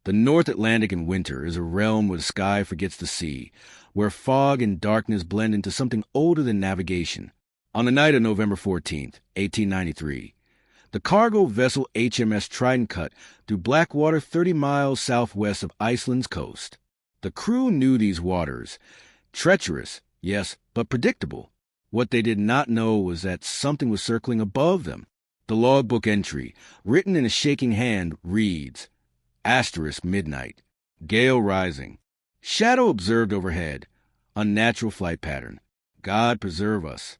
The North Atlantic in winter is a realm where the sky forgets the sea, where fog and darkness blend into something older than navigation. On the night of November 14th, 1893, the cargo vessel HMS Trident cut through Blackwater 30 miles southwest of Iceland's coast. The crew knew these waters. Treacherous, yes, but predictable. What they did not know was that something was circling above them. The logbook entry, written in a shaking hand, reads, *midnight, gale rising. Shadow observed overhead, unnatural flight pattern. God preserve us.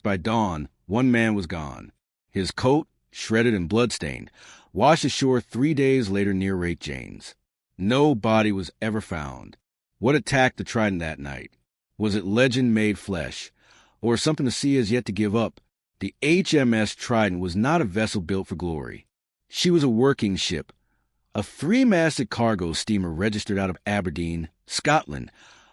By dawn, one man was gone. His coat, shredded and bloodstained, washed ashore 3 days later near St. James. No body was ever found. What attacked the Trident that night? Was it legend made flesh, or something the sea has yet to give up? The HMS Trident was not a vessel built for glory. She was a working ship, a 3-masted cargo steamer registered out of Aberdeen, Scotland,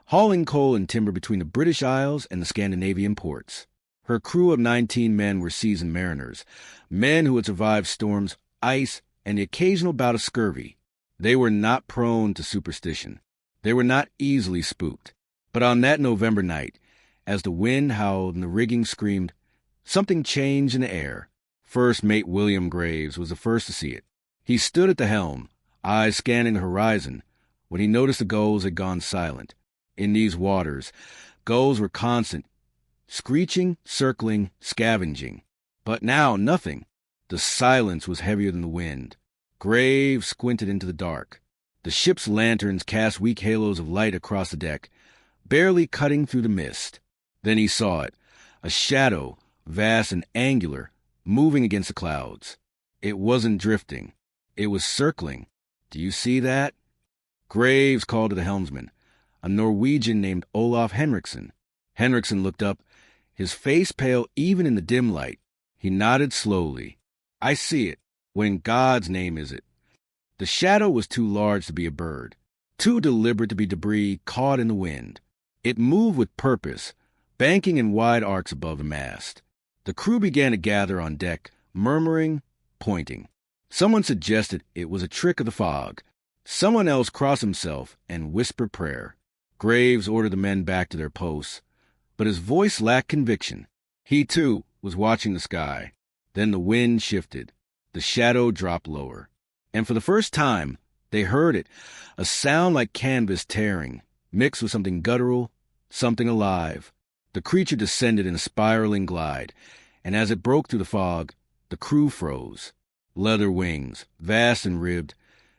hauling coal and timber between the British Isles and the Scandinavian ports. Her crew of 19 men were seasoned mariners, men who had survived storms, ice, and the occasional bout of scurvy. They were not prone to superstition. They were not easily spooked. But on that November night, as the wind howled and the rigging screamed, something changed in the air. First Mate William Graves was the first to see it. He stood at the helm, eyes scanning the horizon, when he noticed the gulls had gone silent. In these waters, gulls were constant, screeching, circling, scavenging. But now, nothing. The silence was heavier than the wind. Graves squinted into the dark. The ship's lanterns cast weak halos of light across the deck, barely cutting through the mist. Then he saw it, a shadow, vast and angular, moving against the clouds. It wasn't drifting. It was circling. Do you see that? Graves called to the helmsman, a Norwegian named Olaf Henriksen. Henriksen looked up, his face pale even in the dim light. He nodded slowly. I see it. What in God's name is it? The shadow was too large to be a bird, too deliberate to be debris caught in the wind. It moved with purpose, banking in wide arcs above the mast. The crew began to gather on deck, murmuring, pointing. Someone suggested it was a trick of the fog. Someone else crossed himself and whispered prayer. Graves ordered the men back to their posts, but his voice lacked conviction. He, too, was watching the sky. Then the wind shifted. The shadow dropped lower. And for the first time, they heard it, a sound like canvas tearing, mixed with something guttural, something alive. The creature descended in a spiraling glide, and as it broke through the fog, the crew froze. Leather wings, vast and ribbed,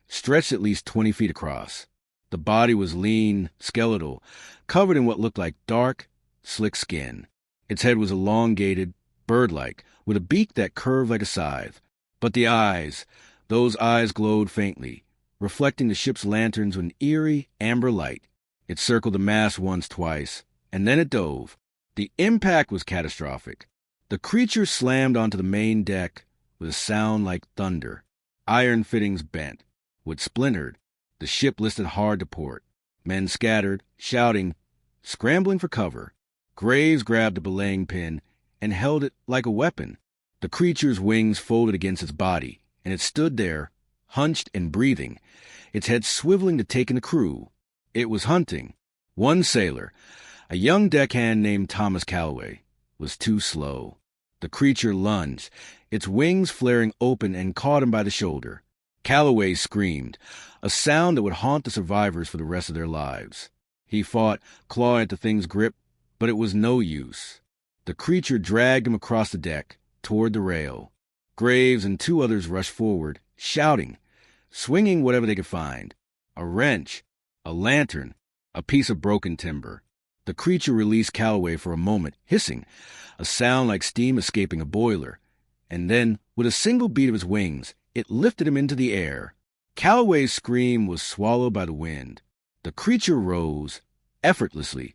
stretched at least 20 feet across. The body was lean, skeletal, covered in what looked like dark, slick skin. Its head was elongated, bird-like, with a beak that curved like a scythe. But the eyes, those eyes glowed faintly, reflecting the ship's lanterns with an eerie, amber light. It circled the mast once, twice, and then it dove. The impact was catastrophic. The creature slammed onto the main deck with a sound like thunder. Iron fittings bent, wood splintered. The ship listed hard to port. Men scattered, shouting, scrambling for cover. Graves grabbed a belaying pin and held it like a weapon. The creature's wings folded against its body, and it stood there, hunched and breathing, its head swiveling to take in the crew. It was hunting. One sailor, a young deckhand named Thomas Calloway, was too slow. The creature lunged, its wings flaring open, and caught him by the shoulder. Calloway screamed, a sound that would haunt the survivors for the rest of their lives. He fought, clawing at the thing's grip, but it was no use. The creature dragged him across the deck, toward the rail. Graves and 2 others rushed forward, shouting, swinging whatever they could find. A wrench, a lantern, a piece of broken timber. The creature released Calloway for a moment, hissing, a sound like steam escaping a boiler. And then, with a single beat of its wings, it lifted him into the air. Calloway's scream was swallowed by the wind. The creature rose, effortlessly,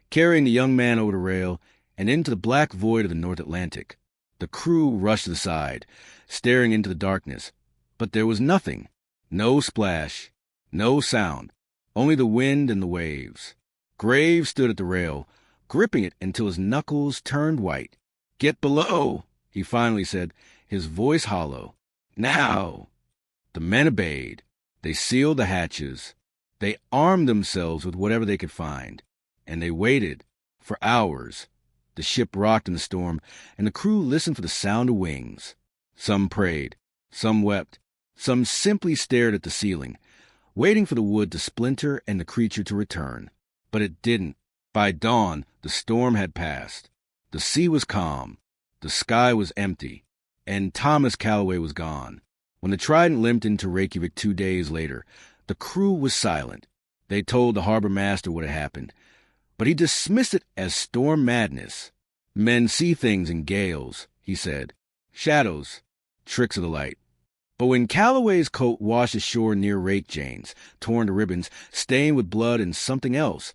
carrying the young man over the rail and into the black void of the North Atlantic. The crew rushed to the side, staring into the darkness. But there was nothing. No splash, no sound, only the wind and the waves. Graves stood at the rail, gripping it until his knuckles turned white. "Get below," he finally said, his voice hollow. "Now." The men obeyed. They sealed the hatches. They armed themselves with whatever they could find. And they waited for hours. The ship rocked in the storm, and the crew listened for the sound of wings. Some prayed. Some wept. Some simply stared at the ceiling, waiting for the wood to splinter and the creature to return. But it didn't. By dawn, the storm had passed. The sea was calm. The sky was empty. And Thomas Calloway was gone. When the Trident limped into Reykjavik 2 days later, the crew was silent. They told the harbor master what had happened, but he dismissed it as storm madness. Men see things in gales, he said. Shadows, tricks of the light. But when Calloway's coat washed ashore near Reykjanes, torn to ribbons, stained with blood and something else,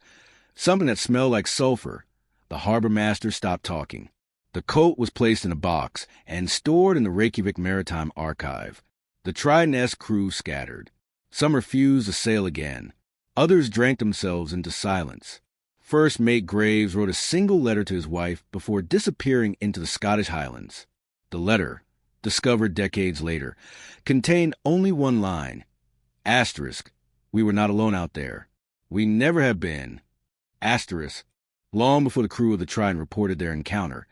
something that smelled like sulfur, the harbor master stopped talking. The coat was placed in a box and stored in the Reykjavik Maritime Archive. The Trident-esque crew scattered. Some refused to sail again. Others drank themselves into silence. First Mate Graves wrote a single letter to his wife before disappearing into the Scottish Highlands. The letter, discovered decades later, contained only one line. Asterisk, we were not alone out there. We never have been. Asterisk, long before the crew of the Trident reported their encounter,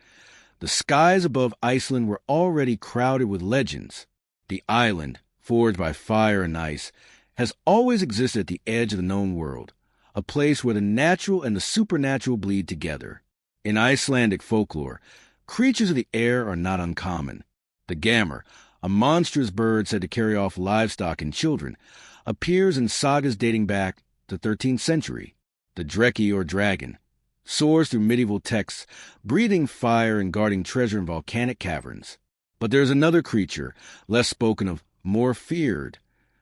the skies above Iceland were already crowded with legends. The island, forged by fire and ice, has always existed at the edge of the known world, a place where the natural and the supernatural bleed together. In Icelandic folklore, creatures of the air are not uncommon. The gammer, a monstrous bird said to carry off livestock and children, appears in sagas dating back to the 13th century. The Dreki or dragon soars through medieval texts, breathing fire and guarding treasure in volcanic caverns. But there's another creature, less spoken of, more feared,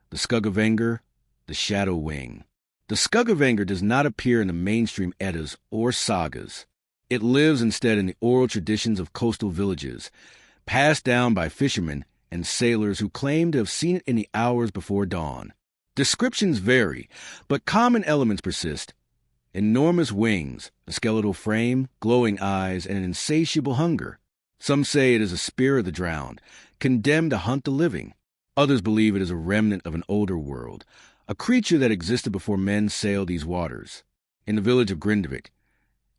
the Skuggavengur, the Shadow Wing. The Skuggavengur does not appear in the mainstream Eddas or sagas. It lives instead in the oral traditions of coastal villages, passed down by fishermen and sailors who claim to have seen it in the hours before dawn. Descriptions vary, but common elements persist. Enormous wings, a skeletal frame, glowing eyes, and an insatiable hunger. Some say it is a spirit of the drowned, condemned to hunt the living. Others believe it is a remnant of an older world, a creature that existed before men sailed these waters. In the village of Grindavik,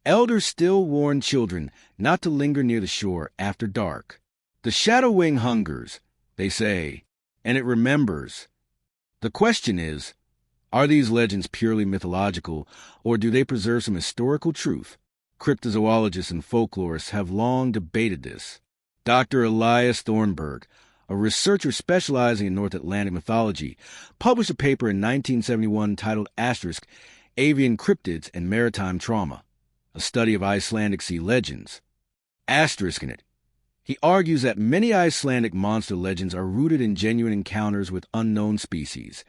elders still warn children not to linger near the shore after dark. The shadow wing hungers, they say, and it remembers. The question is, are these legends purely mythological, or do they preserve some historical truth? Cryptozoologists and folklorists have long debated this. Dr. Elias Thornburg, a researcher specializing in North Atlantic mythology, published a paper in 1971 titled Asterisk, Avian Cryptids and Maritime Trauma, a study of Icelandic sea legends. Asterisk in it. He argues that many Icelandic monster legends are rooted in genuine encounters with unknown species,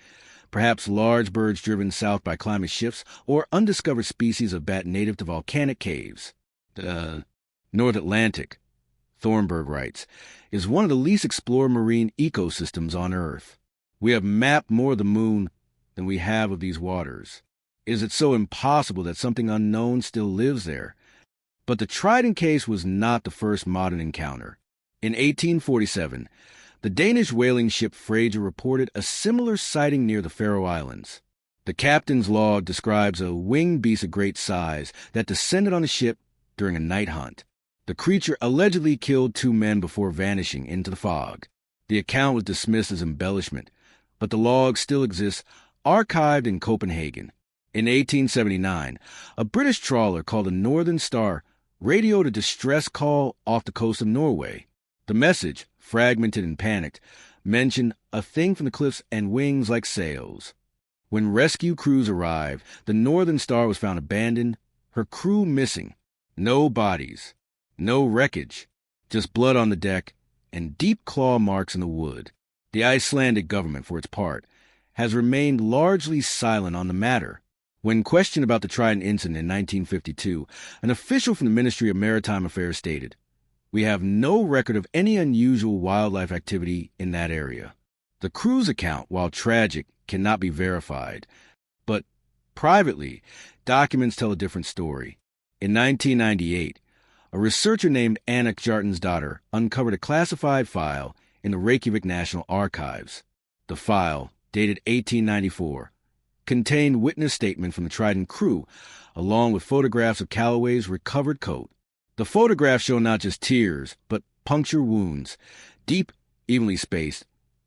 perhaps large birds driven south by climate shifts or undiscovered species of bat native to volcanic caves. The North Atlantic, Thornburg writes, is one of the least explored marine ecosystems on Earth. We have mapped more of the moon than we have of these waters. Is it so impossible that something unknown still lives there? But the Trident case was not the first modern encounter. In 1847, the Danish whaling ship Frasier reported a similar sighting near the Faroe Islands. The captain's log describes a winged beast of great size that descended on the ship during a night hunt. The creature allegedly killed 2 men before vanishing into the fog. The account was dismissed as embellishment, but the log still exists, archived in Copenhagen. In 1879, a British trawler called the Northern Star radioed a distress call off the coast of Norway. The message, fragmented and panicked, mentioned a thing from the cliffs and wings like sails. When rescue crews arrived, the Northern Star was found abandoned, her crew missing. No bodies, no wreckage, just blood on the deck and deep claw marks in the wood. The Icelandic government, for its part, has remained largely silent on the matter. When questioned about the Trident incident in 1952, an official from the Ministry of Maritime Affairs stated, "We have no record of any unusual wildlife activity in that area." The crew's account, while tragic, cannot be verified. But privately, documents tell a different story. In 1998, a researcher named Anna Kjartansdottir uncovered a classified file in the Reykjavik National Archives. The file, dated 1894, contained witness statement from the Trident crew, along with photographs of Calloway's recovered coat. The photographs show not just tears, but puncture wounds, deep, evenly spaced,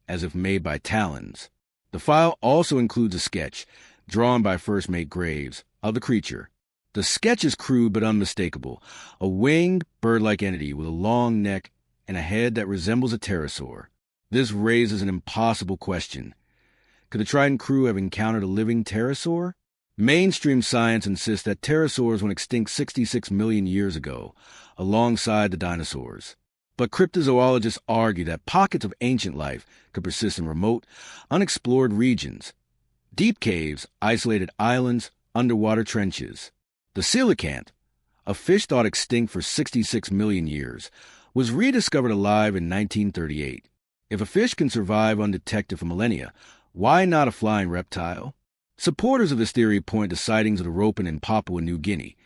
as if made by talons. The file also includes a sketch, drawn by First Mate Graves, of the creature. The sketch is crude but unmistakable, a winged, bird-like entity with a long neck and a head that resembles a pterosaur. This raises an impossible question. Could the Trident crew have encountered a living pterosaur? Mainstream science insists that pterosaurs went extinct 66 million years ago, alongside the dinosaurs. But cryptozoologists argue that pockets of ancient life could persist in remote, unexplored regions. Deep caves, isolated islands, underwater trenches. The coelacanth, a fish thought extinct for 66 million years, was rediscovered alive in 1938. If a fish can survive undetected for millennia, why not a flying reptile? Supporters of this theory point to sightings of the ropen in Papua New Guinea,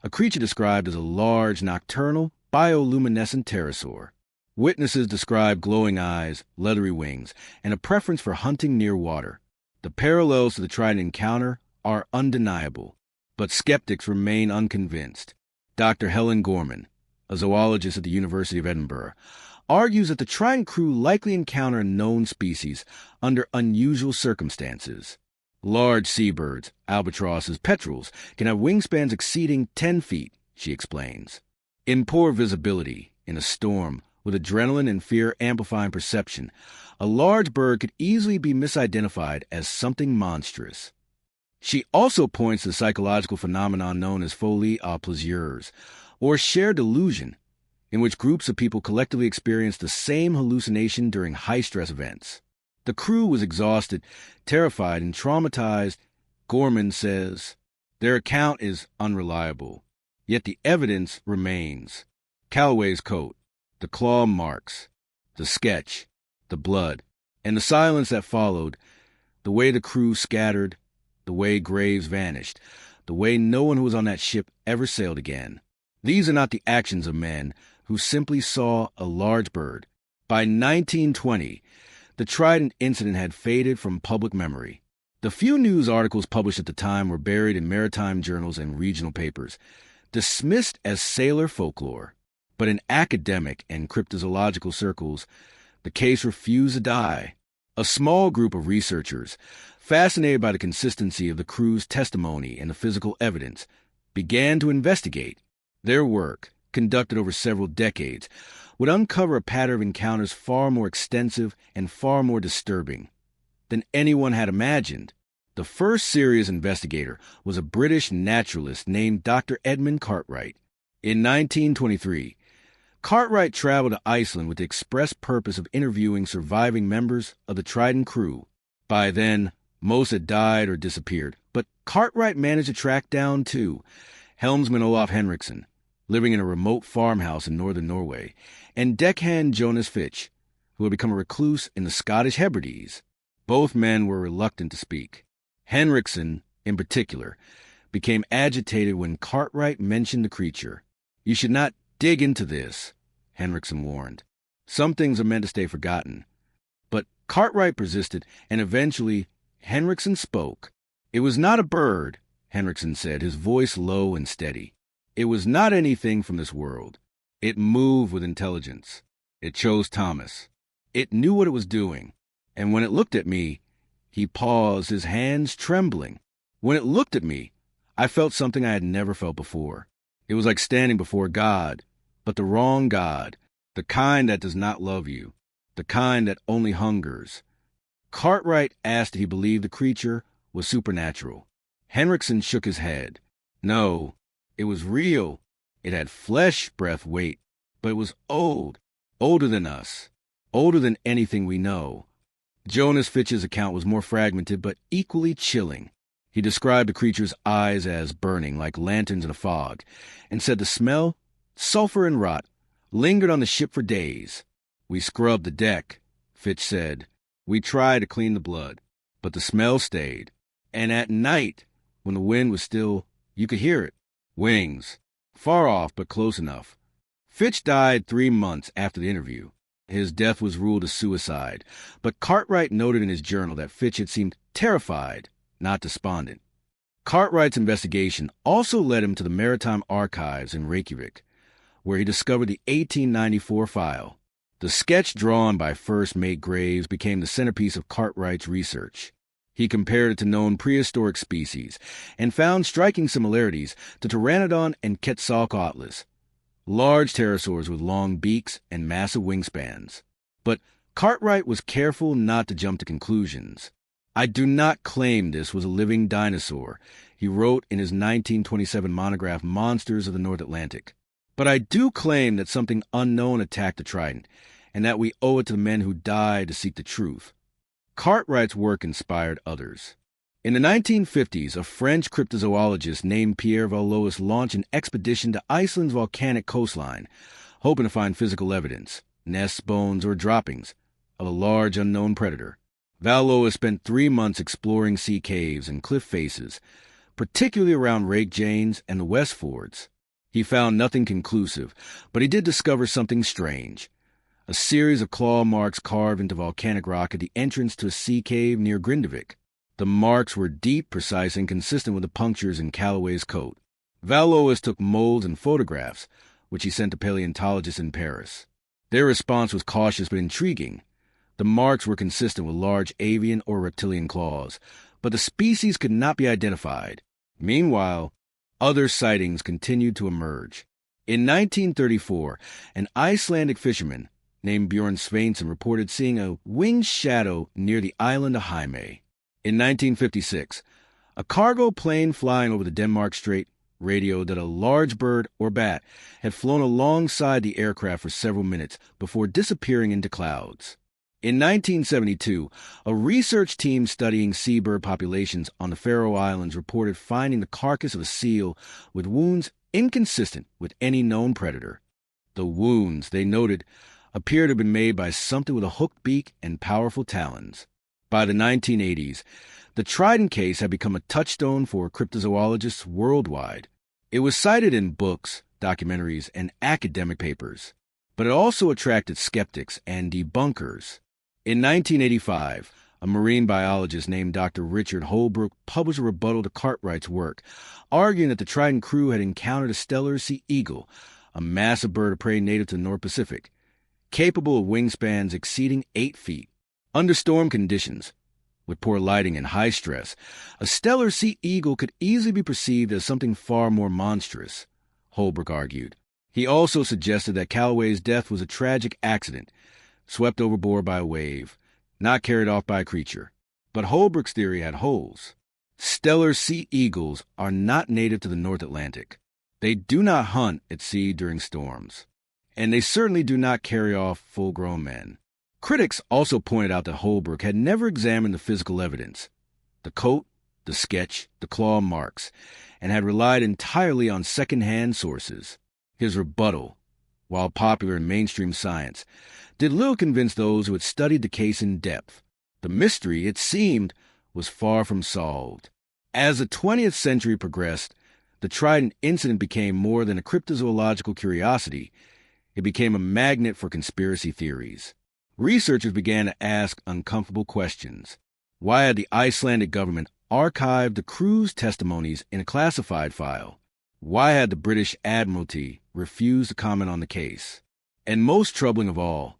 a creature described as a large, nocturnal, bioluminescent pterosaur. Witnesses describe glowing eyes, leathery wings, and a preference for hunting near water. The parallels to the Trident encounter are undeniable, but skeptics remain unconvinced. Dr. Helen Gorman, a zoologist at the University of Edinburgh, argues that the Trident crew likely encountered a known species under unusual circumstances. Large seabirds, albatrosses, petrels, can have wingspans exceeding 10 feet, she explains. In poor visibility, in a storm, with adrenaline and fear amplifying perception, a large bird could easily be misidentified as something monstrous. She also points to the psychological phenomenon known as folie à plaisir, or shared delusion, in which groups of people collectively experience the same hallucination during high-stress events. The crew was exhausted, terrified, and traumatized. Gorman says, their account is unreliable, yet the evidence remains. Calloway's coat, the claw marks, the sketch, the blood, and the silence that followed, the way the crew scattered, the way Graves vanished, the way no one who was on that ship ever sailed again. These are not the actions of men who simply saw a large bird. By 1920, the Trident incident had faded from public memory. The few news articles published at the time were buried in maritime journals and regional papers, dismissed as sailor folklore. But in academic and cryptozoological circles, the case refused to die. A small group of researchers, fascinated by the consistency of the crew's testimony and the physical evidence, began to investigate. Their work, conducted over several decades, would uncover a pattern of encounters far more extensive and far more disturbing than anyone had imagined. The first serious investigator was a British naturalist named Dr. Edmund Cartwright. In 1923, Cartwright traveled to Iceland with the express purpose of interviewing surviving members of the Trident crew. By then, most had died or disappeared, but Cartwright managed to track down two, helmsman Olaf Henriksen, living in a remote farmhouse in northern Norway, and deckhand Jonas Fitch, who had become a recluse in the Scottish Hebrides. Both men were reluctant to speak. Henriksen, in particular, became agitated when Cartwright mentioned the creature. "You should not dig into this," Henriksen warned. "Some things are meant to stay forgotten." But Cartwright persisted, and eventually Henriksen spoke. "It was not a bird," Henriksen said, his voice low and steady. "It was not anything from this world. It moved with intelligence. It chose Thomas. It knew what it was doing. And when it looked at me," he paused, his hands trembling. "When it looked at me, I felt something I had never felt before. It was like standing before God, but the wrong God, the kind that does not love you, the kind that only hungers." Cartwright asked if he believed the creature was supernatural. Henriksen shook his head. "No, it was real. It had flesh, breath, weight, but it was old, older than us, older than anything we know." Jonas Fitch's account was more fragmented but equally chilling. He described the creature's eyes as burning like lanterns in a fog, and said the smell, sulfur and rot, lingered on the ship for days. "We scrubbed the deck," Fitch said. "We tried to clean the blood, but the smell stayed. And at night, when the wind was still, you could hear it. Wings. Far off, but close enough." Fitch died 3 months after the interview. His death was ruled a suicide, but Cartwright noted in his journal that Fitch had seemed terrified, not despondent. Cartwright's investigation also led him to the Maritime Archives in Reykjavik, where he discovered the 1894 file. The sketch drawn by First Mate Graves became the centerpiece of Cartwright's research. He compared it to known prehistoric species and found striking similarities to Pteranodon and Quetzalcoatlus, large pterosaurs with long beaks and massive wingspans. But Cartwright was careful not to jump to conclusions. "I do not claim this was a living dinosaur," he wrote in his 1927 monograph Monsters of the North Atlantic. "But I do claim that something unknown attacked the trident, and that we owe it to the men who died to seek the truth." Cartwright's work inspired others. In the 1950s, a French cryptozoologist named Pierre Valois launched an expedition to Iceland's volcanic coastline, hoping to find physical evidence, nests, bones, or droppings, of a large unknown predator. Valois spent 3 months exploring sea caves and cliff faces, particularly around Reykjanes and the West Fords. He found nothing conclusive, but he did discover something strange. A series of claw marks carved into volcanic rock at the entrance to a sea cave near Grindavik. The marks were deep, precise, and consistent with the punctures in Calloway's coat. Valois took molds and photographs, which he sent to paleontologists in Paris. Their response was cautious but intriguing. The marks were consistent with large avian or reptilian claws, but the species could not be identified. Meanwhile, other sightings continued to emerge. In 1934, an Icelandic fisherman named Bjorn Sveinsson reported seeing a winged shadow near the island of Jaime. In 1956, a cargo plane flying over the Denmark Strait radioed that a large bird or bat had flown alongside the aircraft for several minutes before disappearing into clouds. In 1972, a research team studying seabird populations on the Faroe Islands reported finding the carcass of a seal with wounds inconsistent with any known predator. The wounds, they noted, appeared to have been made by something with a hooked beak and powerful talons. By the 1980s, the trident case had become a touchstone for cryptozoologists worldwide. It was cited in books, documentaries, and academic papers, but it also attracted skeptics and debunkers. In 1985, a marine biologist named Dr. Richard Holbrook published a rebuttal to Cartwright's work, arguing that the Trident crew had encountered a stellar sea eagle, a massive bird of prey native to the North Pacific, capable of wingspans exceeding 8 feet. Under storm conditions, with poor lighting and high stress, a stellar sea eagle could easily be perceived as something far more monstrous, Holbrook argued. He also suggested that Calloway's death was a tragic accident, swept overboard by a wave, not carried off by a creature. But Holbrook's theory had holes. Stellar sea eagles are not native to the North Atlantic. They do not hunt at sea during storms. And they certainly do not carry off full-grown men. Critics also pointed out that Holbrook had never examined the physical evidence, the coat, the sketch, the claw marks, and had relied entirely on second-hand sources. His rebuttal, while popular in mainstream science, did little convince those who had studied the case in depth. The mystery, it seemed, was far from solved. As the 20th century progressed, the Trident incident became more than a cryptozoological curiosity. It became a magnet for conspiracy theories. Researchers began to ask uncomfortable questions. Why had the Icelandic government archived the crew's testimonies in a classified file? Why had the British Admiralty refused to comment on the case? And most troubling of all,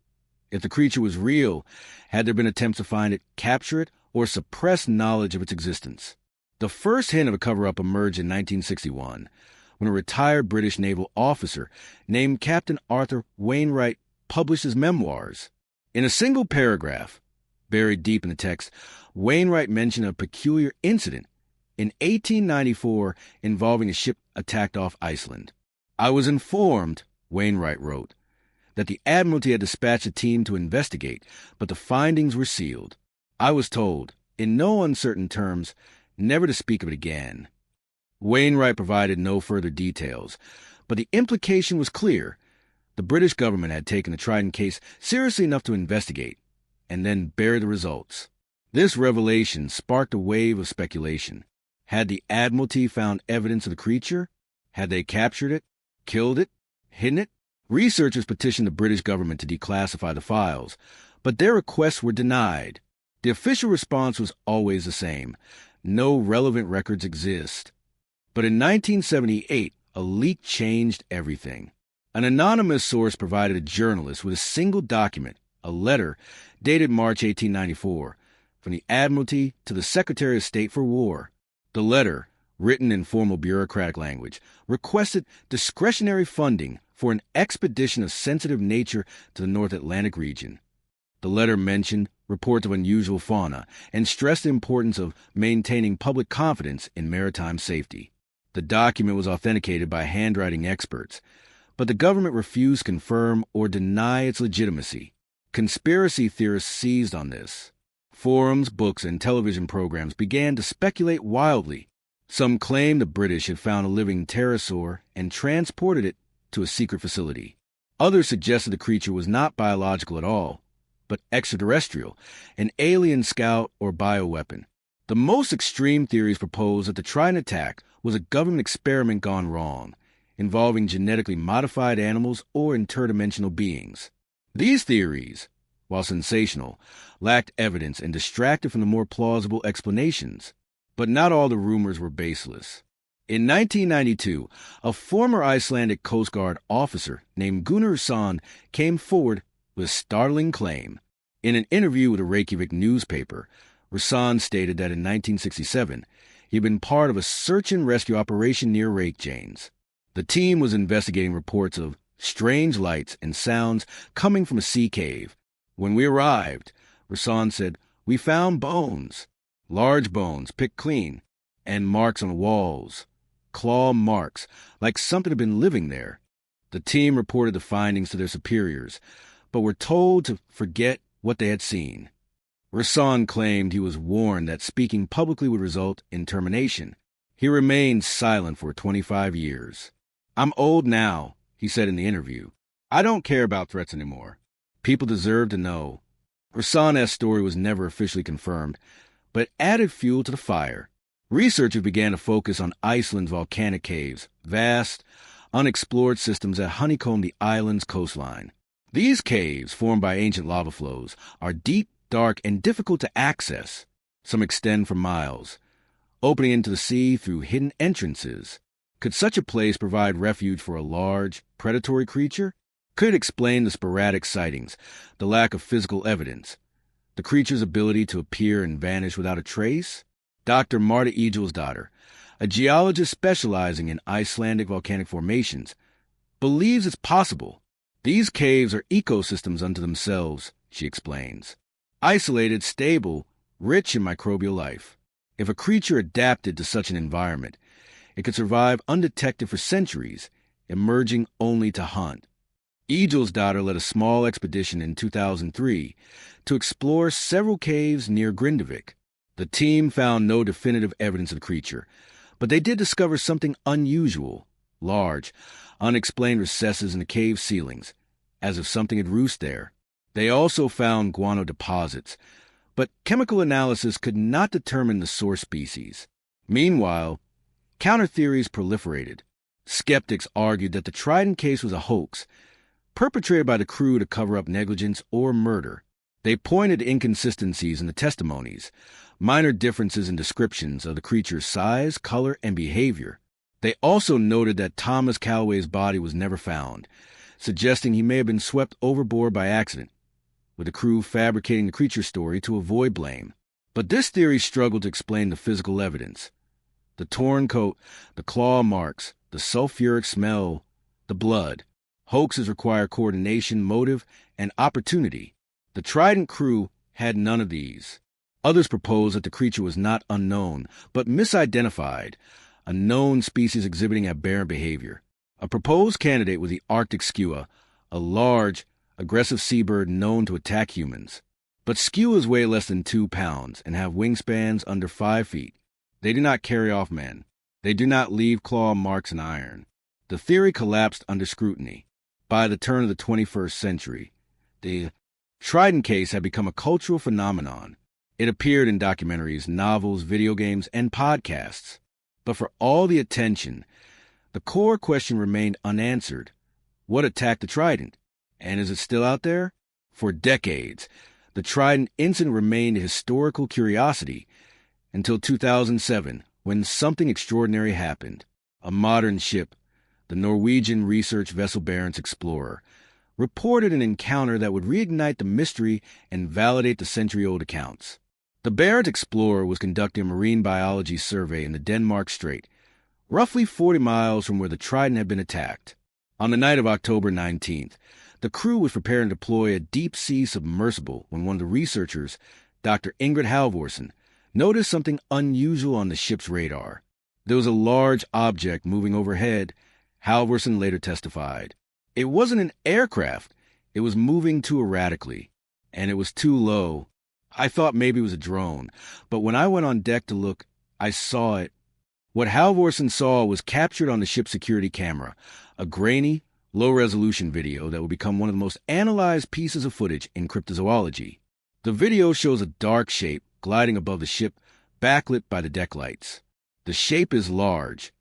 if the creature was real, had there been attempts to find it, capture it, or suppress knowledge of its existence? The first hint of a cover-up emerged in 1961, when a retired British naval officer named Captain Arthur Wainwright published his memoirs. In a single paragraph, buried deep in the text, Wainwright mentioned a peculiar incident in 1894 involving a ship attacked off Iceland. "I was informed," Wainwright wrote, "that the Admiralty had dispatched a team to investigate, but the findings were sealed. I was told, in no uncertain terms, never to speak of it again." Wainwright provided no further details, but the implication was clear. The British government had taken the Trident case seriously enough to investigate, and then bury the results. This revelation sparked a wave of speculation. Had the Admiralty found evidence of the creature? Had they captured it, killed it, hidden it? Researchers petitioned the British government to declassify the files, but their requests were denied. The official response was always the same: no relevant records exist. But in 1978, a leak changed everything. An anonymous source provided a journalist with a single document, a letter dated March 1894, from the Admiralty to the Secretary of State for War. The letter, written in formal bureaucratic language, requested discretionary funding for an expedition of sensitive nature to the North Atlantic region. The letter mentioned reports of unusual fauna and stressed the importance of maintaining public confidence in maritime safety. The document was authenticated by handwriting experts, but the government refused to confirm or deny its legitimacy. Conspiracy theorists seized on this. Forums, books, and television programs began to speculate wildly. Some claimed the British had found a living pterosaur and transported it to a secret facility. Others suggested the creature was not biological at all, but extraterrestrial, an alien scout or bioweapon. The most extreme theories proposed that the Trident attack was a government experiment gone wrong, involving genetically modified animals or interdimensional beings. These theories, while sensational, lacked evidence and distracted from the more plausible explanations. But not all the rumors were baseless. In 1992, a former Icelandic Coast Guard officer named Gunnar Husson came forward with a startling claim. In an interview with a Reykjavik newspaper, Husson stated that in 1967, he had been part of a search and rescue operation near Reykjanes. The team was investigating reports of strange lights and sounds coming from a sea cave. When we arrived, Husson said, we found bones, large bones picked clean, and marks on the walls, claw marks, like something had been living there. The team reported the findings to their superiors, but were told to forget what they had seen. Husson claimed he was warned that speaking publicly would result in termination. He remained silent for 25 years. I'm old now, he said in the interview. I don't care about threats anymore. People deserve to know. Husson's story was never officially confirmed, but it added fuel to the fire. Researchers began to focus on Iceland's volcanic caves, vast, unexplored systems that honeycomb the island's coastline. These caves, formed by ancient lava flows, are deep, dark, and difficult to access. Some extend for miles, opening into the sea through hidden entrances. Could such a place provide refuge for a large, predatory creature? Could it explain the sporadic sightings, the lack of physical evidence, the creature's ability to appear and vanish without a trace? Dr. Marta Egilsdottir, a geologist specializing in Icelandic volcanic formations, believes it's possible. These caves are ecosystems unto themselves, she explains. Isolated, stable, rich in microbial life. If a creature adapted to such an environment, it could survive undetected for centuries, emerging only to hunt. Egilsdottir led a small expedition in 2003 to explore several caves near Grindavik. The team found no definitive evidence of the creature, but they did discover something unusual: large, unexplained recesses in the cave ceilings, as if something had roosted there. They also found guano deposits, but chemical analysis could not determine the source species. Meanwhile, counter-theories proliferated. Skeptics argued that the Trident case was a hoax, perpetrated by the crew to cover up negligence or murder. They pointed to inconsistencies in the testimonies, minor differences in descriptions of the creature's size, color, and behavior. They also noted that Thomas Calloway's body was never found, suggesting he may have been swept overboard by accident, with the crew fabricating the creature story to avoid blame. But this theory struggled to explain the physical evidence. The torn coat, the claw marks, the sulfuric smell, the blood. Hoaxes require coordination, motive, and opportunity. The Trident crew had none of these. Others proposed that the creature was not unknown, but misidentified, a known species exhibiting aberrant behavior. A proposed candidate was the Arctic skua, a large, aggressive seabird known to attack humans. But skuas weigh less than 2 pounds and have wingspans under 5 feet. They do not carry off men. They do not leave claw marks in iron. The theory collapsed under scrutiny. By the turn of the 21st century, the Trident case had become a cultural phenomenon. It appeared in documentaries, novels, video games, and podcasts. But for all the attention, the core question remained unanswered. What attacked the Trident? And is it still out there? For decades, the Trident incident remained a historical curiosity until 2007, when something extraordinary happened. A modern ship, the Norwegian research vessel Barents Explorer, reported an encounter that would reignite the mystery and validate the century-old accounts. The Barents Explorer was conducting a marine biology survey in the Denmark Strait, roughly 40 miles from where the Trident had been attacked. On the night of October 19th, the crew was preparing to deploy a deep-sea submersible when one of the researchers, Dr. Ingrid Halvorsen, noticed something unusual on the ship's radar. There was a large object moving overhead, Halvorsen later testified. It wasn't an aircraft. It was moving too erratically, and it was too low. I thought maybe it was a drone, but when I went on deck to look, I saw it. What Halvorsen saw was captured on the ship's security camera, a grainy, low-resolution video that would become one of the most analyzed pieces of footage in cryptozoology. The video shows a dark shape gliding above the ship, backlit by the deck lights. The shape is large.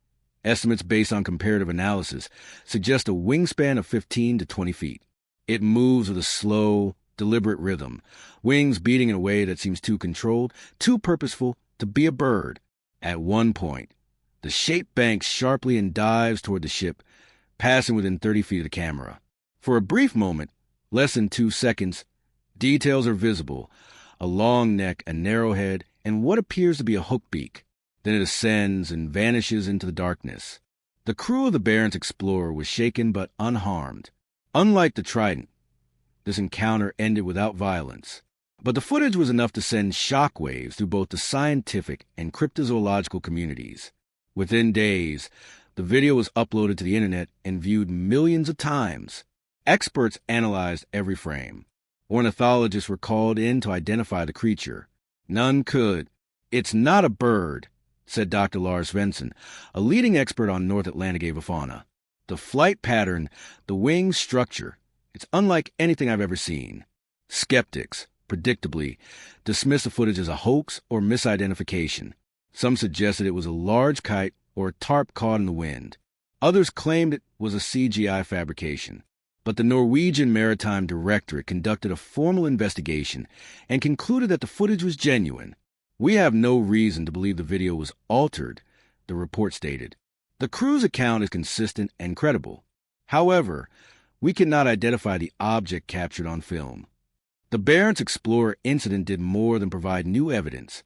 Estimates based on comparative analysis suggest a wingspan of 15 to 20 feet. It moves with a slow, deliberate rhythm, wings beating in a way that seems too controlled, too purposeful to be a bird. At one point, the shape banks sharply and dives toward the ship, passing within 30 feet of the camera. For a brief moment, less than 2 seconds, details are visible: a long neck, a narrow head, and what appears to be a hook beak. Then it ascends and vanishes into the darkness. The crew of the Barents Explorer was shaken but unharmed. Unlike the Trident, this encounter ended without violence. But the footage was enough to send shockwaves through both the scientific and cryptozoological communities. Within days, the video was uploaded to the internet and viewed millions of times. Experts analyzed every frame. Ornithologists were called in to identify the creature. None could. "It's not a bird," said Dr. Lars Svensson, a leading expert on North Atlantic avifauna. "The flight pattern, the wing structure, it's unlike anything I've ever seen." Skeptics, predictably, dismissed the footage as a hoax or misidentification. Some suggested it was a large kite or a tarp caught in the wind. Others claimed it was a CGI fabrication. But the Norwegian Maritime Directorate conducted a formal investigation and concluded that the footage was genuine. "We have no reason to believe the video was altered," the report stated. "The crew's account is consistent and credible. However, we cannot identify the object captured on film." The Barents Explorer incident did more than provide new evidence.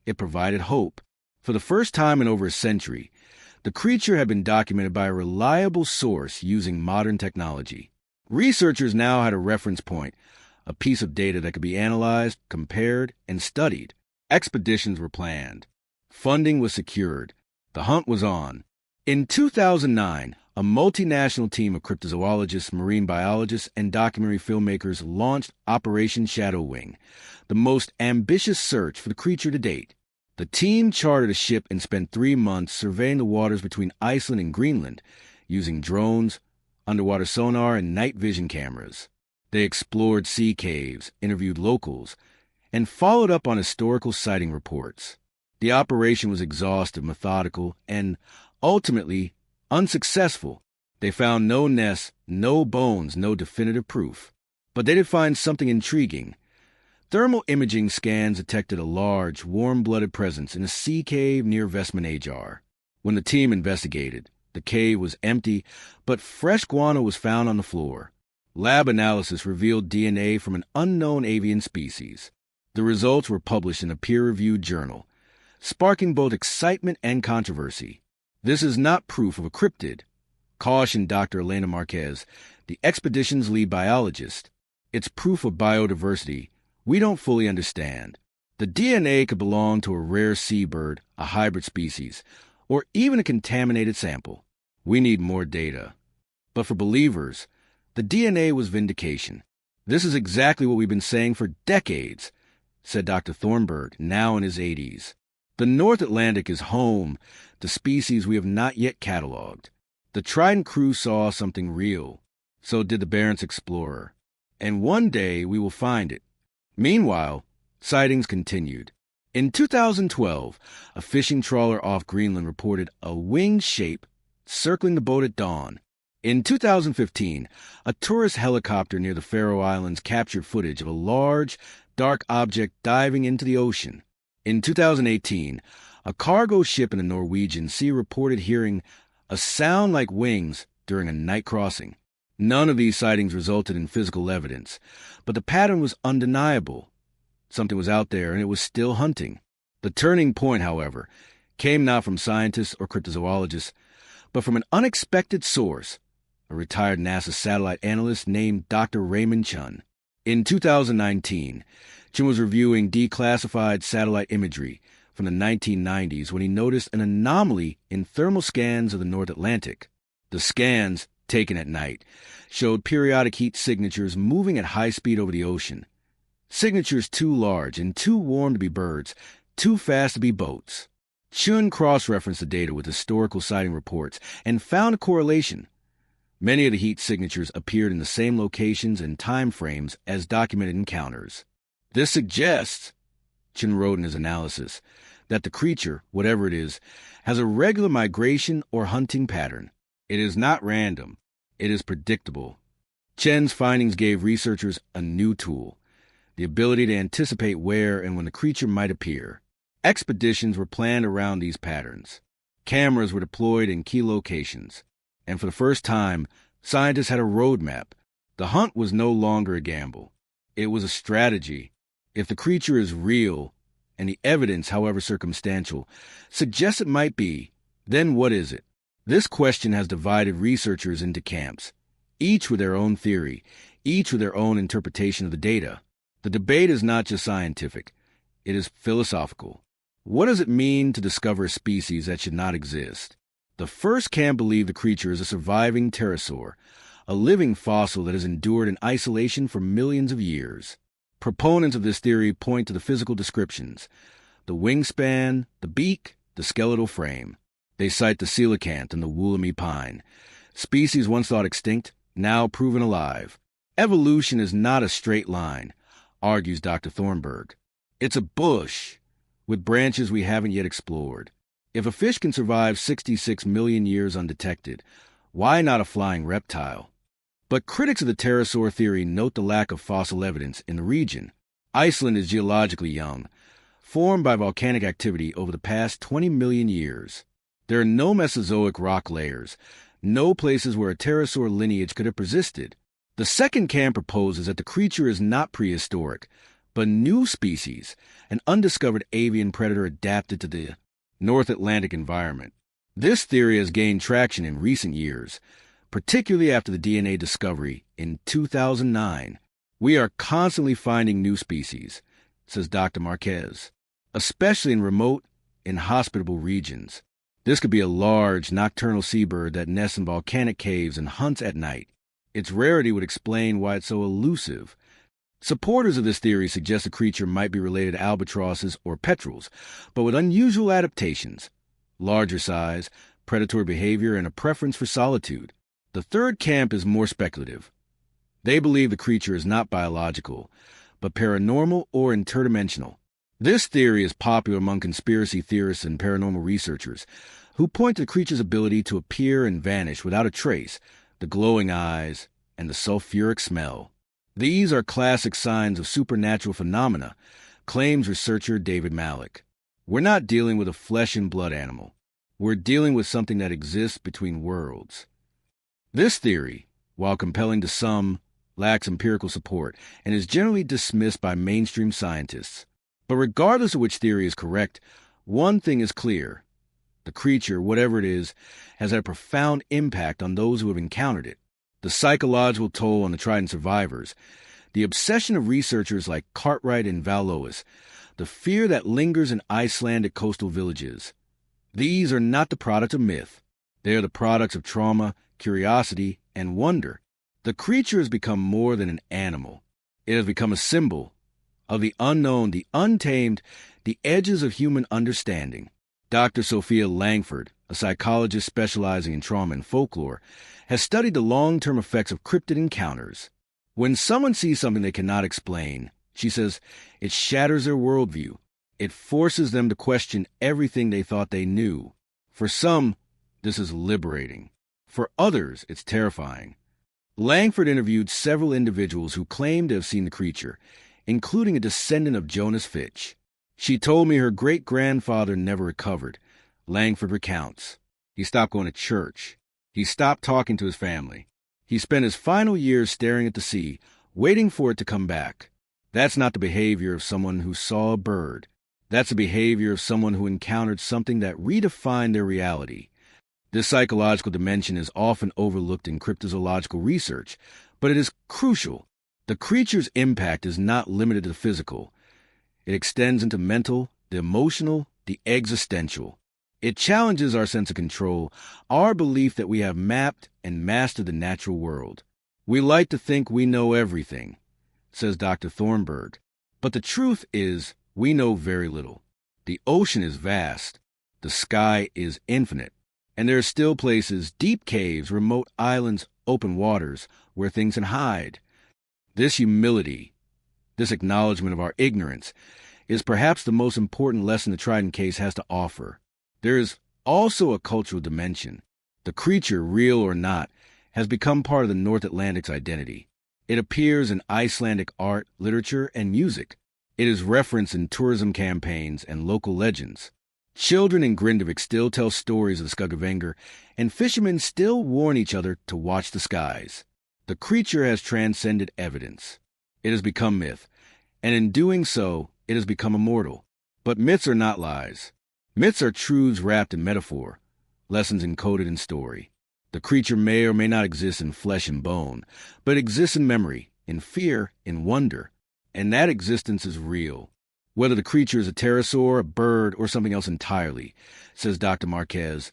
It provided hope. For the first time in over a century, the creature had been documented by a reliable source using modern technology. Researchers now had a reference point, a piece of data that could be analyzed, compared, and studied. Expeditions were planned. Funding was secured. The hunt was on. In 2009, a multinational team of cryptozoologists, marine biologists, and documentary filmmakers launched Operation Shadow Wing, the most ambitious search for the creature to date. The team chartered a ship and spent 3 months surveying the waters between Iceland and Greenland, using drones, underwater sonar, and night vision cameras. They explored sea caves, interviewed locals, and followed up on historical sighting reports. The operation was exhaustive, methodical, and ultimately unsuccessful. They found no nests, no bones, no definitive proof. But they did find something intriguing. Thermal imaging scans detected a large, warm-blooded presence in a sea cave near Vestmannaeyjar. When the team investigated, the cave was empty, but fresh guano was found on the floor. Lab analysis revealed DNA from an unknown avian species. The results were published in a peer-reviewed journal, sparking both excitement and controversy. "This is not proof of a cryptid," cautioned Dr. Elena Marquez, the expedition's lead biologist. "It's proof of biodiversity we don't fully understand. The DNA could belong to a rare seabird, a hybrid species, or even a contaminated sample. We need more data." But for believers, the DNA was vindication. "This is exactly what we've been saying for decades," said Dr. Thornburg, now in his 80s. "The North Atlantic is home to species we have not yet cataloged." The Trident crew saw something real. So did the Barents Explorer. And one day we will find it. Meanwhile, sightings continued. In 2012, a fishing trawler off Greenland reported a winged shape circling the boat at dawn. In 2015, a tourist helicopter near the Faroe Islands captured footage of a large, dark object diving into the ocean. In 2018, a cargo ship in the Norwegian Sea reported hearing a sound like wings during a night crossing. None of these sightings resulted in physical evidence, but the pattern was undeniable. Something was out there, and it was still hunting. The turning point, however, came not from scientists or cryptozoologists, but from an unexpected source, a retired NASA satellite analyst named Dr. Raymond Chun. In 2019, Chun was reviewing declassified satellite imagery from the 1990s when he noticed an anomaly in thermal scans of the North Atlantic. The scans, taken at night, showed periodic heat signatures moving at high speed over the ocean. Signatures too large and too warm to be birds, too fast to be boats. Chun cross-referenced the data with historical sighting reports and found a correlation. Many of the heat signatures appeared in the same locations and time frames as documented encounters. This suggests, Chun wrote in his analysis, that the creature, whatever it is, has a regular migration or hunting pattern. It is not random. It is predictable. Chen's findings gave researchers a new tool, the ability to anticipate where and when the creature might appear. Expeditions were planned around these patterns. Cameras were deployed in key locations. And for the first time, scientists had a roadmap. The hunt was no longer a gamble. It was a strategy. If the creature is real, and the evidence, however circumstantial, suggests it might be, then what is it? This question has divided researchers into camps, each with their own theory, each with their own interpretation of the data. The debate is not just scientific. It is philosophical. What does it mean to discover a species that should not exist? The first camp believe the creature is a surviving pterosaur, a living fossil that has endured in isolation for millions of years. Proponents of this theory point to the physical descriptions: the wingspan, the beak, the skeletal frame. They cite the coelacanth and the woolly pine, species once thought extinct, now proven alive. Evolution is not a straight line, argues Dr. Thornburg. It's a bush, with branches we haven't yet explored. If a fish can survive 66 million years undetected, why not a flying reptile? But critics of the pterosaur theory note the lack of fossil evidence in the region. Iceland is geologically young, formed by volcanic activity over the past 20 million years. There are no Mesozoic rock layers, no places where a pterosaur lineage could have persisted. The second camp proposes that the creature is not prehistoric, but a new species, an undiscovered avian predator adapted to the North Atlantic environment. This theory has gained traction in recent years, particularly after the DNA discovery in 2009. We are constantly finding new species, says Dr. Marquez, especially in remote, inhospitable regions. This could be a large, nocturnal seabird that nests in volcanic caves and hunts at night. Its rarity would explain why it's so elusive. Supporters of this theory suggest the creature might be related to albatrosses or petrels, but with unusual adaptations: larger size, predatory behavior, and a preference for solitude. The third camp is more speculative. They believe the creature is not biological, but paranormal or interdimensional. This theory is popular among conspiracy theorists and paranormal researchers, who point to the creature's ability to appear and vanish without a trace, the glowing eyes, and the sulfuric smell. These are classic signs of supernatural phenomena, claims researcher David Malik. We're not dealing with a flesh and blood animal. We're dealing with something that exists between worlds. This theory, while compelling to some, lacks empirical support and is generally dismissed by mainstream scientists. But regardless of which theory is correct, one thing is clear. The creature, whatever it is, has had a profound impact on those who have encountered it. The psychological toll on the Trident survivors, the obsession of researchers like Cartwright and Valois, the fear that lingers in Icelandic coastal villages. These are not the product of myth. They are the products of trauma, curiosity, and wonder. The creature has become more than an animal. It has become a symbol of the unknown, the untamed, the edges of human understanding. Dr. Sophia Langford, a psychologist specializing in trauma and folklore, has studied the long-term effects of cryptid encounters. When someone sees something they cannot explain, she says, it shatters their worldview. It forces them to question everything they thought they knew. For some, this is liberating. For others, it's terrifying. Langford interviewed several individuals who claimed to have seen the creature, including a descendant of Jonas Fitch. She told me her great-grandfather never recovered. Langford recounts. He stopped going to church. He stopped talking to his family. He spent his final years staring at the sea, waiting for it to come back. That's not the behavior of someone who saw a bird. That's the behavior of someone who encountered something that redefined their reality. This psychological dimension is often overlooked in cryptozoological research, but it is crucial. The creature's impact is not limited to the physical. It extends into mental, the emotional, the existential. It challenges our sense of control, our belief that we have mapped and mastered the natural world. We like to think we know everything, says Dr. Thornburg. But the truth is, we know very little. The ocean is vast. The sky is infinite. And there are still places, deep caves, remote islands, open waters, where things can hide. This humility, this acknowledgement of our ignorance, is perhaps the most important lesson the Trident case has to offer. There is also a cultural dimension. The creature, real or not, has become part of the North Atlantic's identity. It appears in Icelandic art, literature, and music. It is referenced in tourism campaigns and local legends. Children in Grindavik still tell stories of the Skuggavengur, and fishermen still warn each other to watch the skies. The creature has transcended evidence. It has become myth, and in doing so, it has become immortal. But myths are not lies. Myths are truths wrapped in metaphor, lessons encoded in story. The creature may or may not exist in flesh and bone, but exists in memory, in fear, in wonder, and that existence is real. Whether the creature is a pterosaur, a bird, or something else entirely, says Dr. Marquez,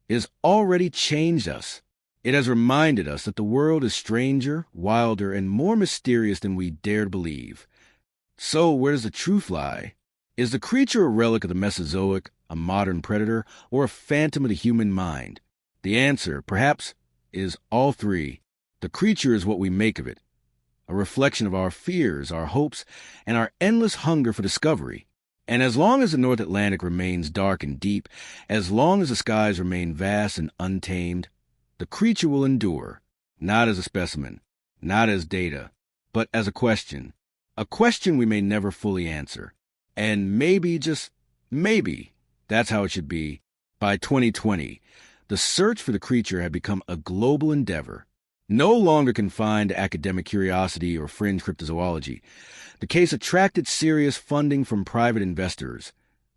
it has already changed us. It has reminded us that the world is stranger, wilder, and more mysterious than we dared believe. So where does the truth lie? Is the creature a relic of the Mesozoic, a modern predator, or a phantom of the human mind? The answer, perhaps, is all three. The creature is what we make of it, a reflection of our fears, our hopes, and our endless hunger for discovery. And as long as the North Atlantic remains dark and deep, as long as the skies remain vast and untamed, the creature will endure, not as a specimen, not as data, but as a question we may never fully answer. And maybe, just maybe, that's how it should be. By 2020, the search for the creature had become a global endeavor, no longer confined to academic curiosity or fringe cryptozoology. The case attracted serious funding from private investors,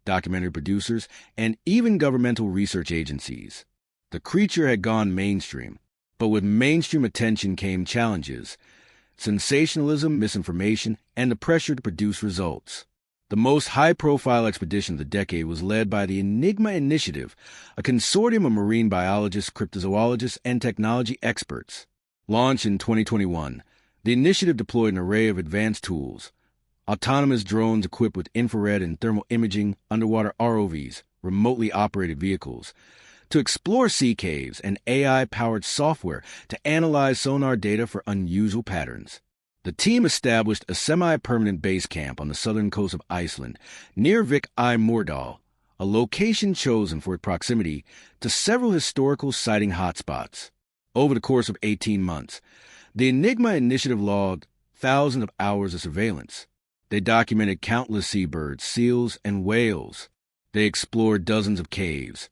documentary producers, and even governmental research agencies. The creature had gone mainstream, but with mainstream attention came challenges: sensationalism, misinformation, and the pressure to produce results. The most high-profile expedition of the decade was led by the Enigma Initiative, a consortium of marine biologists, cryptozoologists, and technology experts. Launched in 2021, the initiative deployed an array of advanced tools: autonomous drones equipped with infrared and thermal imaging, underwater ROVs, remotely operated vehicles, to explore sea caves, and AI-powered software to analyze sonar data for unusual patterns. The team established a semi-permanent base camp on the southern coast of Iceland, near Vik I Mordal, a location chosen for its proximity to several historical sighting hotspots. Over the course of 18 months, the Enigma Initiative logged thousands of hours of surveillance. They documented countless seabirds, seals, and whales. They explored dozens of caves,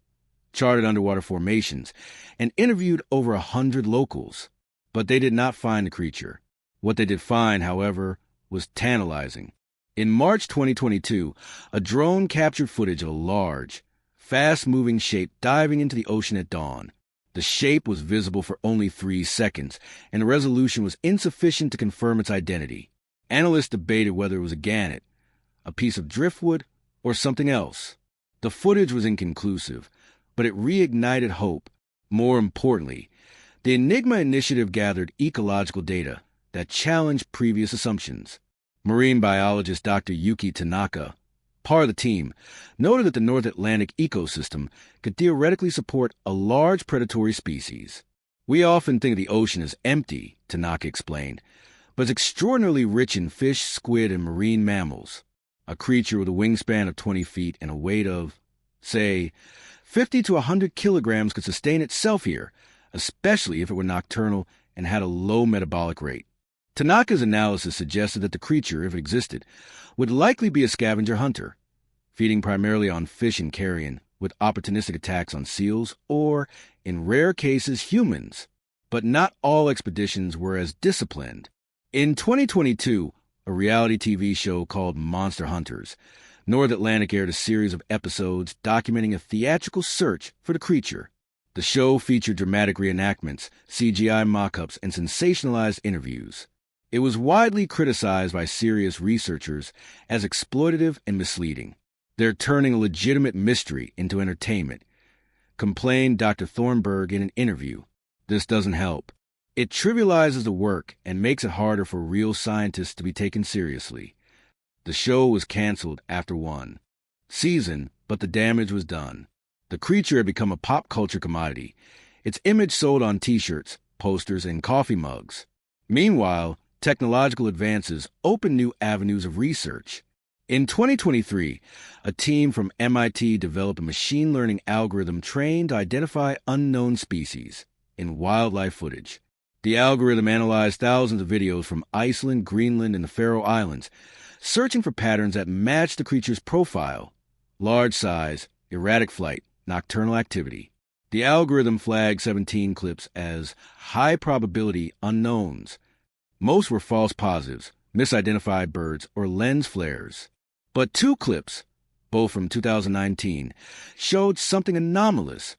charted underwater formations, and interviewed over 100 locals. But they did not find the creature. What they did find, however, was tantalizing. In March 2022, a drone captured footage of a large, fast-moving shape diving into the ocean at dawn. The shape was visible for only 3 seconds, and the resolution was insufficient to confirm its identity. Analysts debated whether it was a gannet, a piece of driftwood, or something else. The footage was inconclusive, but it reignited hope. More importantly, the Enigma Initiative gathered ecological data that challenged previous assumptions. Marine biologist Dr. Yuki Tanaka, part of the team, noted that the North Atlantic ecosystem could theoretically support a large predatory species. We often think of the ocean as empty, Tanaka explained, but it's extraordinarily rich in fish, squid, and marine mammals. A creature with a wingspan of 20 feet and a weight of, say, 50 to 100 kilograms could sustain itself here, especially if it were nocturnal and had a low metabolic rate. Tanaka's analysis suggested that the creature, if it existed, would likely be a scavenger hunter, feeding primarily on fish and carrion, with opportunistic attacks on seals or, in rare cases, humans. But not all expeditions were as disciplined. In 2022, a reality TV show called Monster Hunters, North Atlantic aired a series of episodes documenting a theatrical search for the creature. The show featured dramatic reenactments, CGI mock-ups, and sensationalized interviews. It was widely criticized by serious researchers as exploitative and misleading. They're turning a legitimate mystery into entertainment, complained Dr. Thornburg in an interview. This doesn't help. It trivializes the work and makes it harder for real scientists to be taken seriously. The show was canceled after one season, but the damage was done. The creature had become a pop culture commodity, its image sold on t-shirts, posters, and coffee mugs. Meanwhile, technological advances opened new avenues of research. In 2023, a team from MIT developed a machine learning algorithm trained to identify unknown species in wildlife footage. The algorithm analyzed thousands of videos from Iceland, Greenland, and the Faroe Islands, searching for patterns that matched the creature's profile: large size, erratic flight, nocturnal activity. The algorithm flagged 17 clips as high-probability unknowns. Most were false positives, misidentified birds, or lens flares. But 2 clips, both from 2019, showed something anomalous: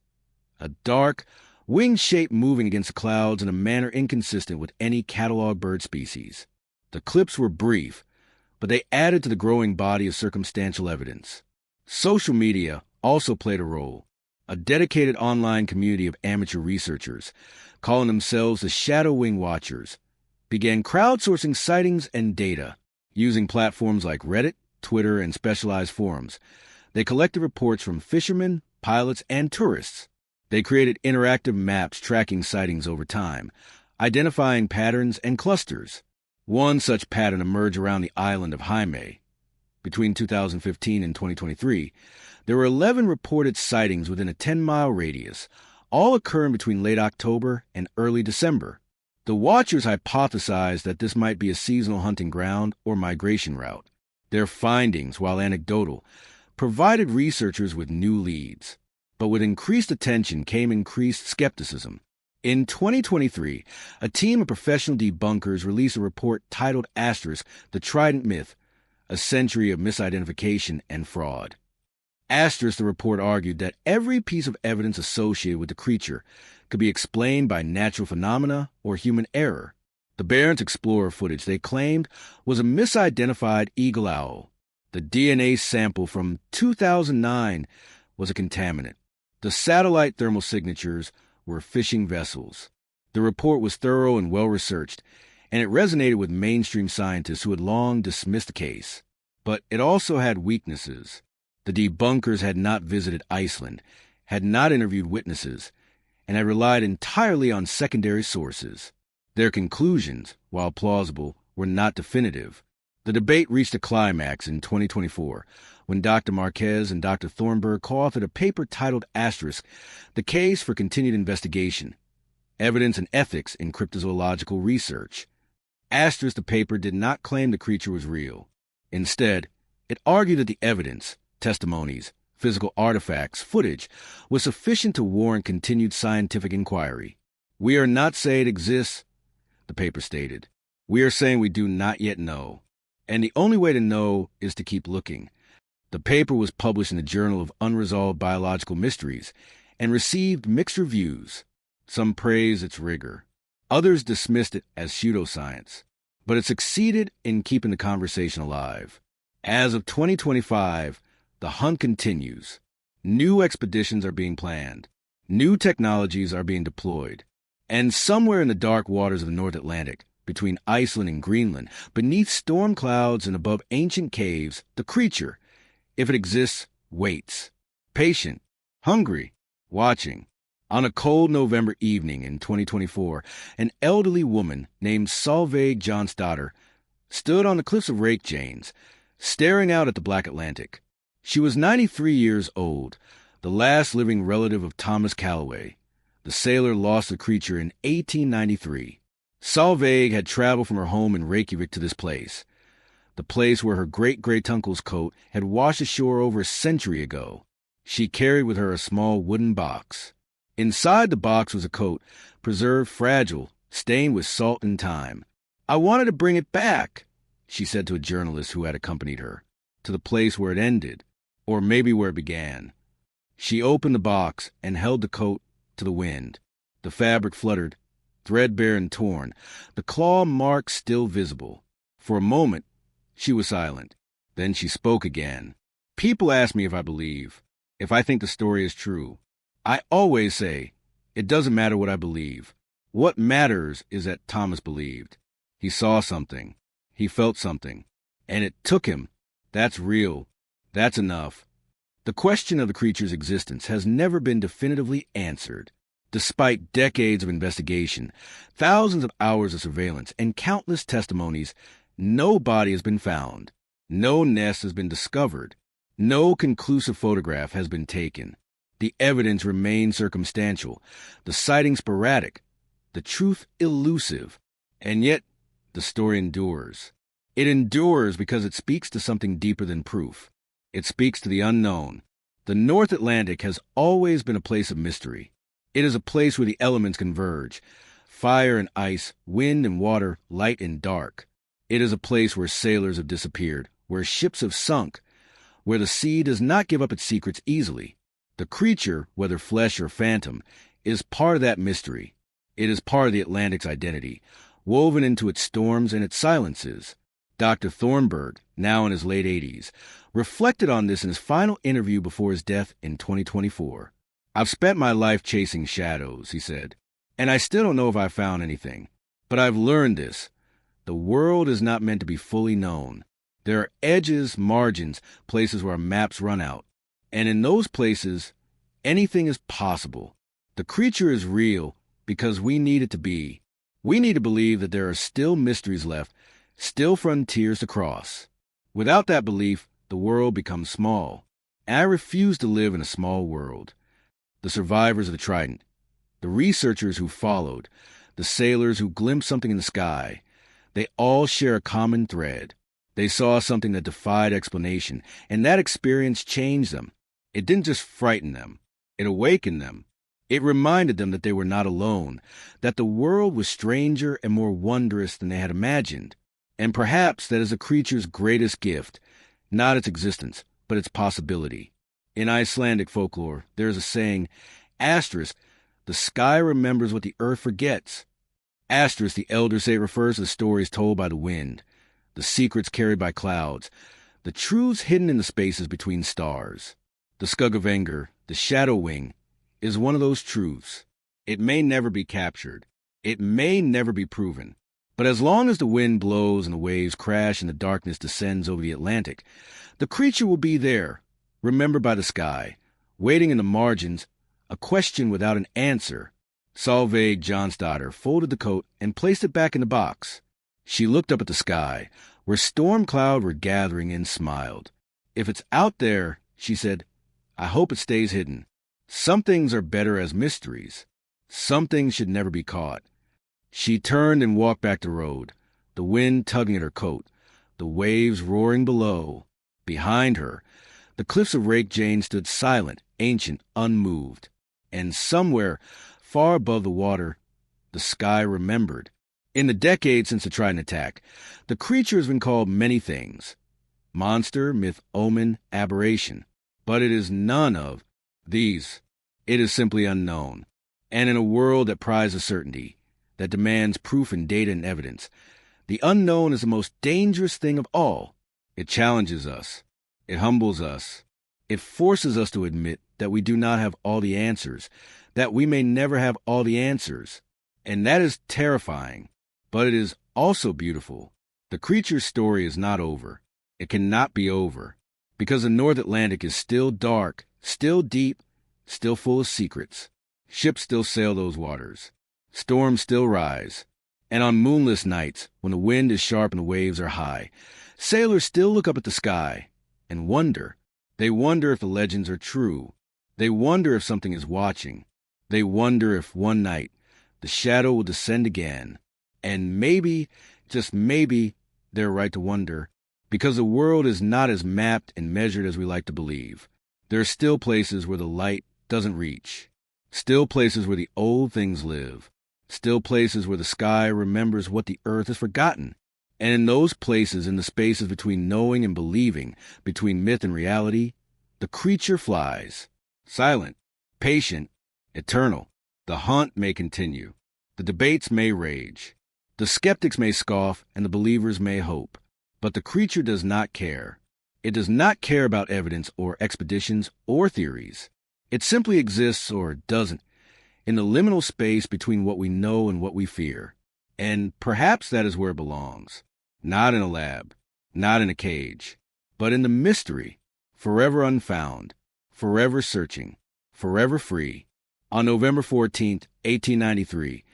a dark, wing shape moving against the clouds in a manner inconsistent with any catalog bird species. The clips were brief, but they added to the growing body of circumstantial evidence. Social media also played a role. A dedicated online community of amateur researchers, calling themselves the Shadow Wing Watchers, began crowdsourcing sightings and data. Using platforms like Reddit, Twitter, and specialized forums, they collected reports from fishermen, pilots, and tourists. They created interactive maps tracking sightings over time, identifying patterns and clusters. One such pattern emerged around the island of Jaime. Between 2015 and 2023, there were 11 reported sightings within a 10-mile radius, all occurring between late October and early December. The watchers hypothesized that this might be a seasonal hunting ground or migration route. Their findings, while anecdotal, provided researchers with new leads. But with increased attention came increased skepticism. In 2023, a team of professional debunkers released a report titled Asterisk, The Trident Myth, a Century of Misidentification and Fraud. Asterisk, the report argued that every piece of evidence associated with the creature could be explained by natural phenomena or human error. The Barents Explorer footage they claimed was a misidentified eagle owl. The DNA sample from 2009 was a contaminant. The satellite thermal signatures were fishing vessels. The report was thorough and well-researched, and it resonated with mainstream scientists who had long dismissed the case. But it also had weaknesses. The debunkers had not visited Iceland, had not interviewed witnesses, and had relied entirely on secondary sources. Their conclusions, while plausible, were not definitive. The debate reached a climax in 2024 when Dr. Marquez and Dr. Thornburg co-authored a paper titled Asterisk, The Case for Continued Investigation, Evidence and Ethics in Cryptozoological Research. Asterisk, the paper, did not claim the creature was real. Instead, it argued that the evidence, testimonies, physical artifacts, footage, was sufficient to warrant continued scientific inquiry. "We are not saying it exists," the paper stated. "We are saying we do not yet know. And the only way to know is to keep looking." The paper was published in the Journal of Unresolved Biological Mysteries and received mixed reviews. Some praised its rigor. Others dismissed it as pseudoscience. But it succeeded in keeping the conversation alive. As of 2025, the hunt continues. New expeditions are being planned. New technologies are being deployed. And somewhere in the dark waters of the North Atlantic, between Iceland and Greenland, beneath storm clouds and above ancient caves, the creature, if it exists, waits. Patient, hungry, watching. On a cold November evening in 2024, an elderly woman named Solveig Jonsdottir stood on the cliffs of Reykjanes, staring out at the Black Atlantic. She was 93 years old, the last living relative of Thomas Calloway, The sailor lost the creature in 1893. Solveig had traveled from her home in Reykjavik to this place, the place where her great-great-uncle's coat had washed ashore over a century ago. She carried with her a small wooden box. Inside the box was a coat, preserved fragile, stained with salt and time. "I wanted to bring it back," she said to a journalist who had accompanied her, "to the place where it ended, or maybe where it began." She opened the box and held the coat to the wind. The fabric fluttered, threadbare and torn, the claw marks still visible. For a moment, she was silent. Then she spoke again. "People ask me if I believe, if I think the story is true. I always say, it doesn't matter what I believe. What matters is that Thomas believed. He saw something. He felt something. And it took him. That's real. That's enough." The question of the creature's existence has never been definitively answered. Despite decades of investigation, thousands of hours of surveillance, and countless testimonies, no body has been found. No nest has been discovered. No conclusive photograph has been taken. The evidence remains circumstantial, the sighting sporadic, the truth elusive, and yet the story endures. It endures because it speaks to something deeper than proof. It speaks to the unknown. The North Atlantic has always been a place of mystery. It is a place where the elements converge, fire and ice, wind and water, light and dark. It is a place where sailors have disappeared, where ships have sunk, where the sea does not give up its secrets easily. The creature, whether flesh or phantom, is part of that mystery. It is part of the Atlantic's identity, woven into its storms and its silences. Dr. Thornburg, now in his late 80s, reflected on this in his final interview before his death in 2024. "I've spent my life chasing shadows," he said, "and I still don't know if I've found anything. But I've learned this. The world is not meant to be fully known. There are edges, margins, places where our maps run out. And in those places, anything is possible. The creature is real because we need it to be. We need to believe that there are still mysteries left, still frontiers to cross. Without that belief, the world becomes small. And I refuse to live in a small world." The survivors of the Trident, the researchers who followed, the sailors who glimpsed something in the sky, they all share a common thread. They saw something that defied explanation, and that experience changed them. It didn't just frighten them. It awakened them. It reminded them that they were not alone, that the world was stranger and more wondrous than they had imagined. And perhaps that is a creature's greatest gift, not its existence, but its possibility. In Icelandic folklore, there is a saying, asterisk, "The sky remembers what the earth forgets." Asterisk, the elders say, refers to the stories told by the wind, the secrets carried by clouds, the truths hidden in the spaces between stars. The Skuggavenger, the shadow wing, is one of those truths. It may never be captured. It may never be proven. But as long as the wind blows and the waves crash and the darkness descends over the Atlantic, the creature will be there, remembered by the sky, waiting in the margins, a question without an answer. Solveig Jonsdottir folded the coat and placed it back in the box. She looked up at the sky, where storm clouds were gathering, and smiled. "If it's out there," she said, "I hope it stays hidden. Some things are better as mysteries. Some things should never be caught." She turned and walked back the road, the wind tugging at her coat, the waves roaring below. Behind her, the cliffs of Reykjavik stood silent, ancient, unmoved. And somewhere, far above the water, the sky remembered. In the decades since the Trident attack, the creature has been called many things. Monster, myth, omen, aberration. But it is none of these. It is simply unknown. And in a world that prizes certainty, that demands proof and data and evidence, the unknown is the most dangerous thing of all. It challenges us. It humbles us. It forces us to admit that we do not have all the answers, that we may never have all the answers. And that is terrifying, but it is also beautiful. The creature's story is not over. It cannot be over, because the North Atlantic is still dark, still deep, still full of secrets. Ships still sail those waters. Storms still rise. And on moonless nights, when the wind is sharp and the waves are high, sailors still look up at the sky and wonder. They wonder if the legends are true. They wonder if something is watching. They wonder if one night the shadow will descend again. And maybe, just maybe, they're right to wonder, because the world is not as mapped and measured as we like to believe. There are still places where the light doesn't reach. Still places where the old things live. Still places where the sky remembers what the earth has forgotten. And in those places, in the spaces between knowing and believing, between myth and reality, the creature flies. Silent, patient, eternal. The hunt may continue. The debates may rage. The skeptics may scoff and the believers may hope. But the creature does not care. It does not care about evidence or expeditions or theories. It simply exists or doesn't in the liminal space between what we know and what we fear. And perhaps that is where it belongs. Not in a lab, not in a cage, but in the mystery, forever unfound, forever searching, forever free. On November 14th, 1893,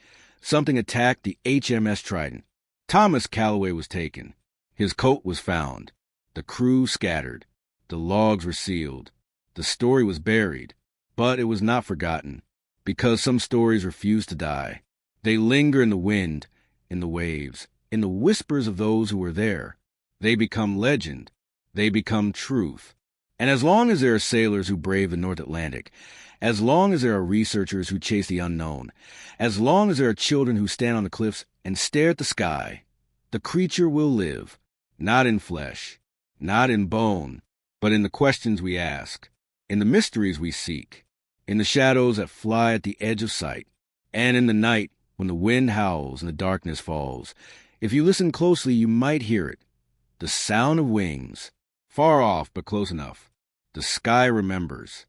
something attacked the HMS Trident. Thomas Calloway was taken. His coat was found. The crew scattered. The logs were sealed. The story was buried. But it was not forgotten, because some stories refuse to die. They linger in the wind, in the waves, in the whispers of those who were there. They become legend. They become truth. And as long as there are sailors who brave the North Atlantic, as long as there are researchers who chase the unknown, as long as there are children who stand on the cliffs and stare at the sky, the creature will live, not in flesh, not in bone, but in the questions we ask, in the mysteries we seek, in the shadows that fly at the edge of sight, and in the night when the wind howls and the darkness falls. If you listen closely, you might hear it. The sound of wings, far off but close enough. The sky remembers.